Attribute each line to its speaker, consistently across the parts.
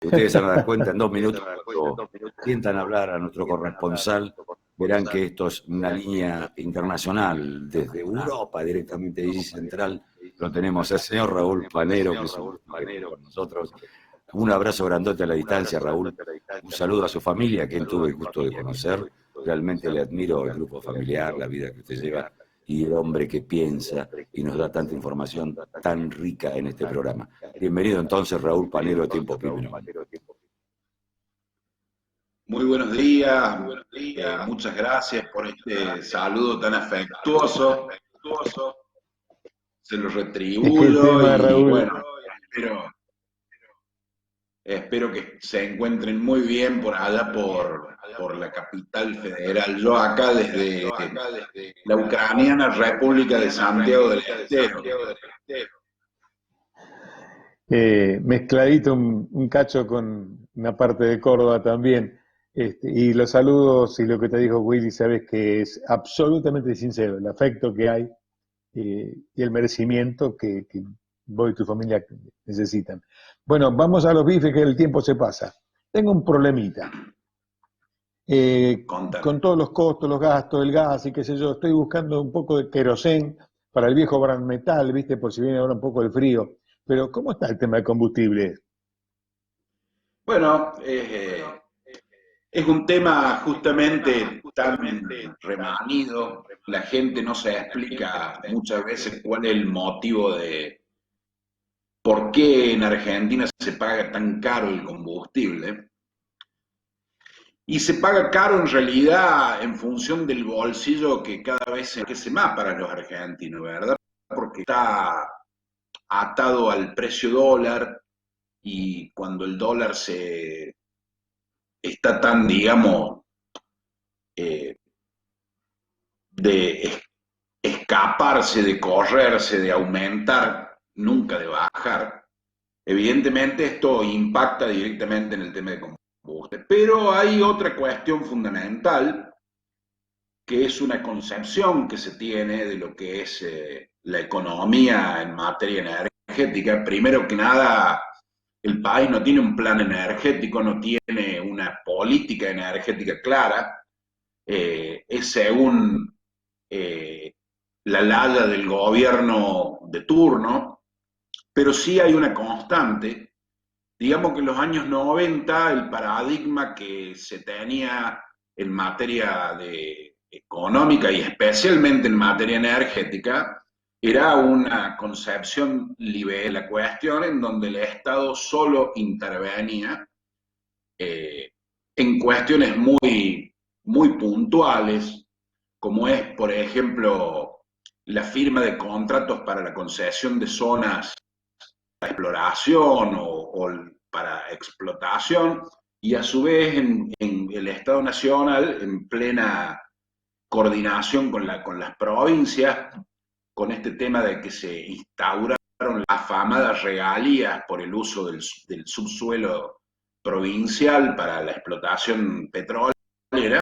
Speaker 1: Ustedes se van a dar cuenta en 2 minutos, cuando sientan hablar a nuestro corresponsal, verán que esto es una línea internacional, desde Europa directamente, y central, lo tenemos al señor Raúl Panero, que es un gusto que esté con nosotros. Un abrazo grandote a la distancia, Raúl. Un saludo a su familia, a quien tuve el gusto de conocer. Realmente le admiro el grupo familiar, la vida que usted lleva y el hombre que piensa y nos da tanta información tan rica en este programa. Bienvenido entonces, Raúl Panero, a Tiempo Primero.
Speaker 2: Muy buenos días, muchas gracias por este saludo tan afectuoso, se lo
Speaker 3: Es que el
Speaker 2: retribuyo
Speaker 3: tema,
Speaker 2: y
Speaker 3: Raúl,
Speaker 2: bueno, espero que se encuentren muy bien por allá por la capital federal. Yo acá desde la ucraniana República de Santiago del Estero.
Speaker 3: mezcladito un cacho con una parte de Córdoba también. Y los saludos y lo que te dijo Willy, sabes que es absolutamente sincero, el afecto que hay y el merecimiento que vos y tu familia necesitan. Bueno, vamos a los bifes que el tiempo se pasa. Tengo un problemita. Con todos los costos, los gastos, el gas y qué sé yo, estoy buscando un poco de querosén para el viejo gran metal, ¿viste? Por si viene ahora un poco el frío. Pero, ¿cómo está el tema de combustible?
Speaker 2: Bueno, es un tema justamente tan remanido, la gente no se explica muchas veces cuál es el motivo de por qué en Argentina se paga tan caro el combustible. Y se paga caro en realidad en función del bolsillo que cada vez se crece más para los argentinos, ¿verdad? Porque está atado al precio dólar y cuando el dólar se está tan, digamos, eh, de escaparse, de correrse, de aumentar, nunca de bajar. Evidentemente esto impacta directamente en el tema de combustible. Pero hay otra cuestión fundamental, que es una concepción que se tiene de lo que es la economía en materia energética. Primero que nada, el país no tiene un plan energético, no tiene una política energética clara, es según la laya del gobierno de turno, pero sí hay una constante. Digamos que en los años 90 el paradigma que se tenía en materia de económica y especialmente en materia energética era una concepción liberal de la cuestión en donde el Estado solo intervenía en cuestiones muy puntuales, como es, por ejemplo, la firma de contratos para la concesión de zonas para exploración o para explotación, y a su vez en el Estado Nacional, en plena coordinación con las provincias, con este tema de que se instauraron las afamadas regalías por el uso del subsuelo provincial para la explotación petrolera.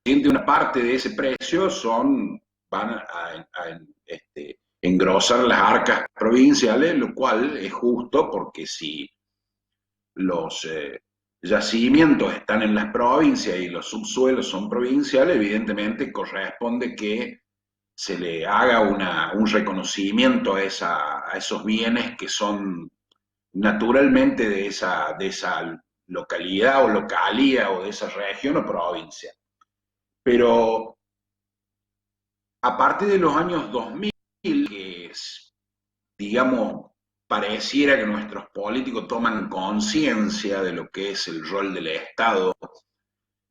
Speaker 2: Una parte de ese precio van a engrosar las arcas provinciales, lo cual es justo porque si los yacimientos están en las provincias y los subsuelos son provinciales, evidentemente corresponde que se le haga un reconocimiento a esos bienes que son naturalmente de esa localidad o localía o de esa región o provincia. Pero a partir de los años 2000, que es, digamos, pareciera que nuestros políticos toman conciencia de lo que es el rol del Estado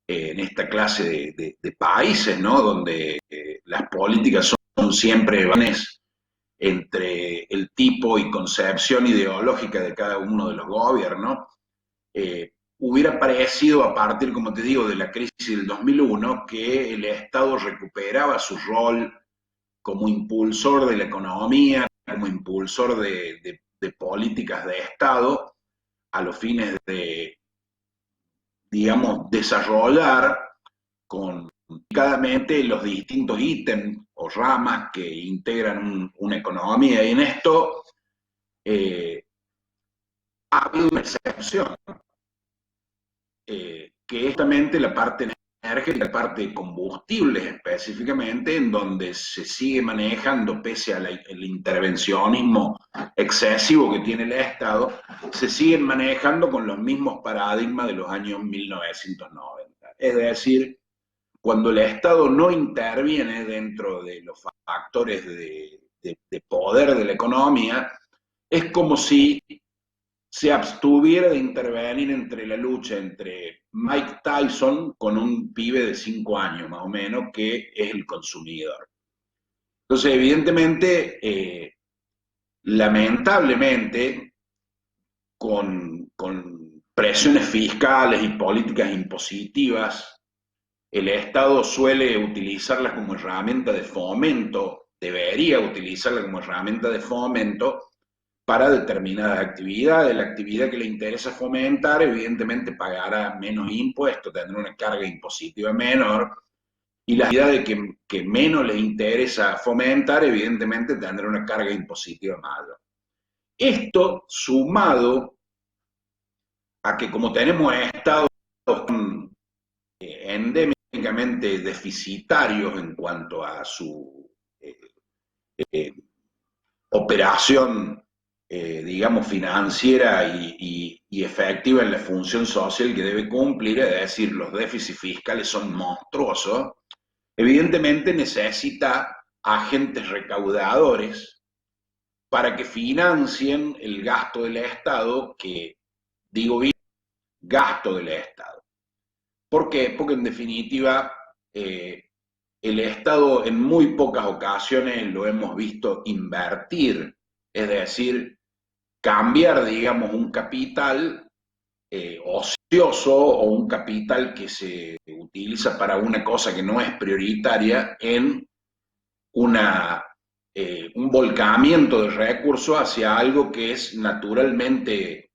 Speaker 2: en esta clase de países, ¿no? Donde las políticas son siempre vanes entre el tipo y concepción ideológica de cada uno de los gobiernos. Hubiera parecido a partir, como te digo, de la crisis del 2001, que el Estado recuperaba su rol como impulsor de la economía, como impulsor de políticas de Estado, a los fines de, digamos, desarrollar complicadamente los distintos ítems o ramas que integran una economía. Y en esto ha habido una excepción. que es justamente la parte energética, la parte de combustibles específicamente, en donde se sigue manejando, pese al intervencionismo excesivo que tiene el Estado, se siguen manejando con los mismos paradigmas de los años 1990. Es decir, cuando el Estado no interviene dentro de los factores de poder de la economía, es como si se abstuviera de intervenir entre la lucha entre Mike Tyson con un pibe de 5 años más o menos, que es el consumidor. Entonces, evidentemente, lamentablemente, con presiones fiscales y políticas impositivas, el Estado suele utilizarlas como herramienta de fomento, debería utilizarla como herramienta de fomento para determinadas actividades. La actividad que le interesa fomentar, evidentemente pagará menos impuestos, tendrá una carga impositiva menor, y la actividad que menos le interesa fomentar, evidentemente tendrá una carga impositiva mayor. Esto sumado a que como tenemos estados endémicamente deficitarios en cuanto a su operación, digamos, financiera y efectiva en la función social que debe cumplir, es decir, los déficits fiscales son monstruosos, evidentemente necesita agentes recaudadores para que financien el gasto del Estado, que, digo bien, gasto del Estado. ¿Por qué? Porque en definitiva el Estado en muy pocas ocasiones lo hemos visto invertir, es decir, cambiar, digamos, un capital ocioso o un capital que se utiliza para una cosa que no es prioritaria en un volcamiento de recursos hacia algo que es naturalmente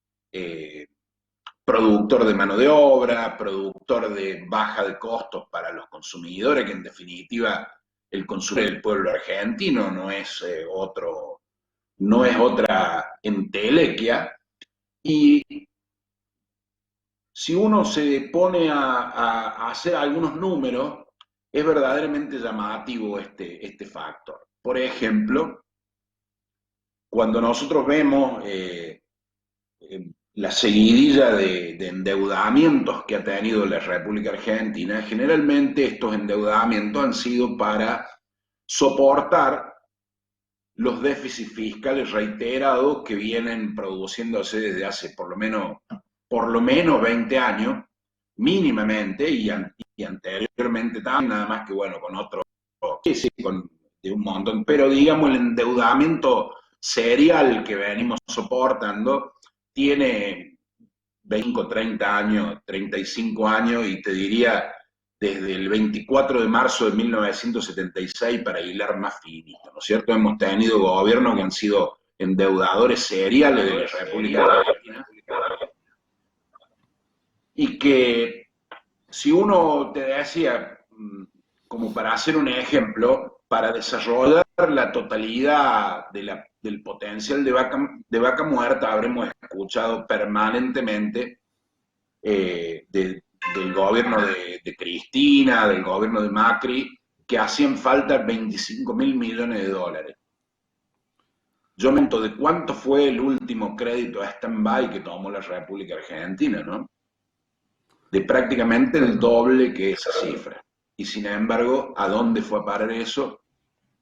Speaker 2: productor de mano de obra, productor de baja de costos para los consumidores, que en definitiva el consumidor del pueblo argentino no es otra entelequia. Y si uno se pone a hacer algunos números, es verdaderamente llamativo este factor. Por ejemplo, cuando nosotros vemos la seguidilla de endeudamientos que ha tenido la República Argentina, generalmente estos endeudamientos han sido para soportar los déficits fiscales reiterados que vienen produciéndose desde hace por lo menos 20 años, mínimamente, y anteriormente también, nada más que bueno, con otro, sí, de un montón, pero digamos el endeudamiento serial que venimos soportando tiene 20, 30 años, 35 años, y te diría desde el 24 de marzo de 1976 para hilar más finito, ¿no es cierto? Hemos tenido gobiernos que han sido endeudadores seriales de la República Argentina y que si uno te decía, como para hacer un ejemplo, para desarrollar la totalidad del potencial de Vaca Muerta, habremos escuchado permanentemente del gobierno de Cristina, del gobierno de Macri, que hacían falta 25.000 millones de dólares. Yo me pregunto de cuánto fue el último crédito a stand-by que tomó la República Argentina, ¿no? De prácticamente el doble que esa cifra. Y sin embargo, ¿a dónde fue a parar eso?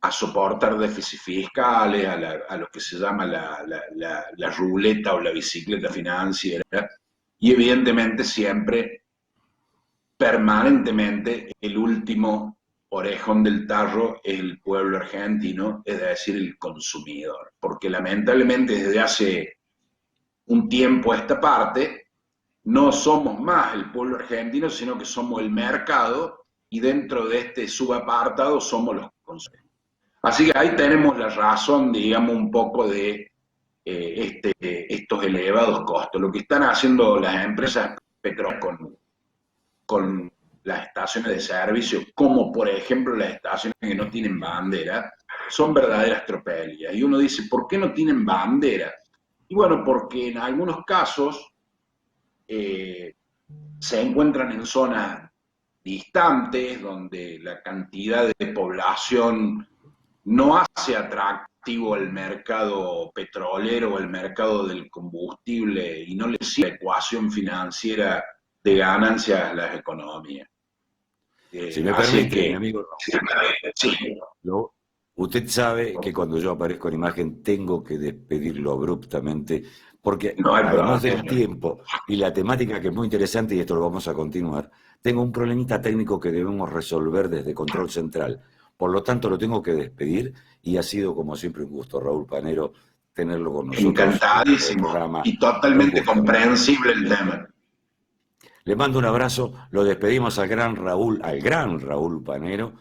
Speaker 2: A soportar déficits fiscales, a lo que se llama la ruleta o la bicicleta financiera, y evidentemente siempre, permanentemente, el último orejón del tarro es el pueblo argentino, es decir, el consumidor. Porque lamentablemente desde hace un tiempo a esta parte, no somos más el pueblo argentino, sino que somos el mercado, y dentro de este subapartado somos los consumidores. Así que ahí tenemos la razón, digamos, un poco de estos elevados costos. Lo que están haciendo las empresas petroleras con las estaciones de servicio, como por ejemplo las estaciones que no tienen bandera, son verdaderas tropelías. Y uno dice, ¿por qué no tienen bandera? Y bueno, porque en algunos casos se encuentran en zonas distantes, donde la cantidad de población no hace atractivo el mercado petrolero o el mercado del combustible y no le sirve la ecuación financiera de ganancias a las economías.
Speaker 1: Si me
Speaker 2: Así
Speaker 1: permite, mi
Speaker 2: que,
Speaker 1: amigo
Speaker 2: sí,
Speaker 1: Raúl, usted sabe que cuando yo aparezco en imagen tengo que despedirlo abruptamente, porque
Speaker 2: no hay
Speaker 1: además
Speaker 2: problema.
Speaker 1: del tiempo y la temática que es muy interesante, y esto lo vamos a continuar, tengo un problemita técnico que debemos resolver desde Control Central. Por lo tanto, lo tengo que despedir y ha sido, como siempre, un gusto, Raúl Panero, tenerlo con nosotros en este
Speaker 2: Encantadísimo
Speaker 1: programa.
Speaker 2: y
Speaker 1: Un
Speaker 2: totalmente
Speaker 1: gusto.
Speaker 2: comprensible el tema.
Speaker 1: Le mando un abrazo, lo despedimos al gran Raúl Panero.